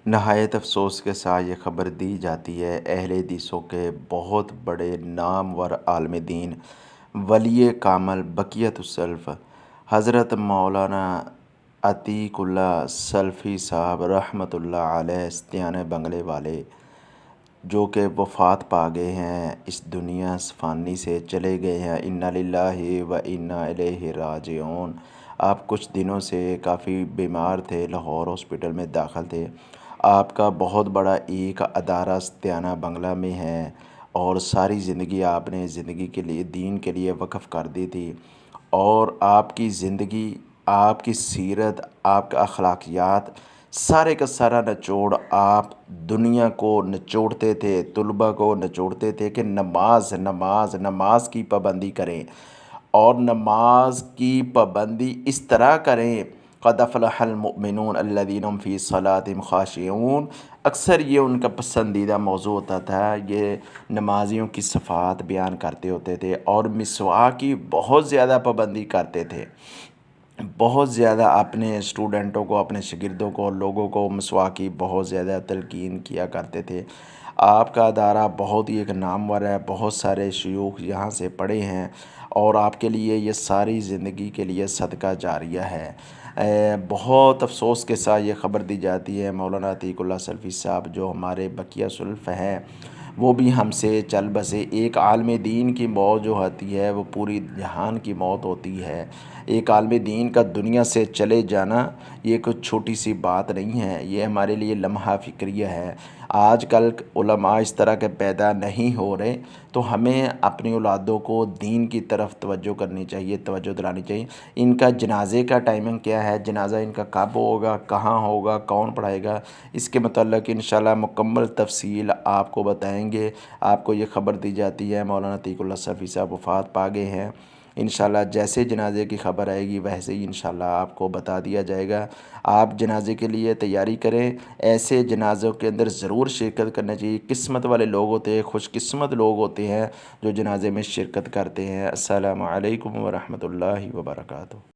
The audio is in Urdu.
نہایت افسوس کے ساتھ یہ خبر دی جاتی ہے اہل حدیثوں کے بہت بڑے نامور عالم دین ولی کامل بقیت السلف حضرت مولانا عتیق اللہ سلفی صاحب رحمۃ اللہ علیہ استیانہ بنگلے والے، جو کہ وفات پا گئے ہیں، اس دنیا فانی سے چلے گئے ہیں۔ انا للہ و انا الیہ راجعون۔ آپ کچھ دنوں سے کافی بیمار تھے، لاہور ہاسپٹل میں داخل تھے۔ آپ کا بہت بڑا ایک ادارہ استیانہ بنگلہ میں ہے اور ساری زندگی آپ نے زندگی کے لیے دین کے لیے وقف کر دی تھی، اور آپ کی زندگی، آپ کی سیرت، آپ کا اخلاقیات، سارے کا سارا نچوڑ آپ دنیا کو نچوڑتے تھے، طلباء کو نچوڑتے تھے کہ نماز نماز نماز کی پابندی کریں، اور نماز کی پابندی اس طرح کریں قد افلح المؤمنون الذین هم فی صلاتهم خاشعون۔ اکثر یہ ان کا پسندیدہ موضوع ہوتا تھا، یہ نمازیوں کی صفات بیان کرتے ہوتے تھے، اور مسواک کی بہت زیادہ پابندی کرتے تھے، بہت زیادہ اپنے اسٹوڈنٹوں کو، اپنے شاگردوں کو، لوگوں کو مسواک کی بہت زیادہ تلقین کیا کرتے تھے۔ آپ کا ادارہ بہت ہی ایک نامور ہے، بہت سارے شیوخ یہاں سے پڑھے ہیں، اور آپ کے لیے یہ ساری زندگی کے لیے صدقہ جاریہ ہے۔ بہت افسوس کے ساتھ یہ خبر دی جاتی ہے مولانا عتیق اللہ سلفی صاحب، جو ہمارے بقیہ سلف ہیں، وہ بھی ہم سے چل بسے۔ ایک عالم دین کی موت جو ہوتی ہے وہ پوری جہان کی موت ہوتی ہے۔ ایک عالم دین کا دنیا سے چلے جانا یہ کوئی چھوٹی سی بات نہیں ہے، یہ ہمارے لیے لمحہ فکریہ ہے۔ آج کل علماء اس طرح کے پیدا نہیں ہو رہے، تو ہمیں اپنی اولادوں کو دین کی طرف توجہ کرنی چاہیے، توجہ دلانی چاہیے۔ ان کا جنازے کا ٹائمنگ کیا ہے، جنازہ ان کا کب ہوگا، کہاں ہوگا، کون پڑھائے گا، اس کے متعلق انشاءاللہ مکمل تفصیل آپ کو بتائیں گے۔ آپ کو یہ خبر دی جاتی ہے مولانا عتیق اللہ سلفی صاحب وفات پا گئے ہیں۔ انشاءاللہ جیسے جنازے کی خبر آئے گی ویسے ہی انشاءاللہ آپ کو بتا دیا جائے گا۔ آپ جنازے کے لیے تیاری کریں، ایسے جنازوں کے اندر ضرور شرکت کرنا چاہیے۔ قسمت والے لوگ ہوتے ہیں، خوش قسمت لوگ ہوتے ہیں جو جنازے میں شرکت کرتے ہیں۔ السلام علیکم ورحمۃ اللہ وبرکاتہ۔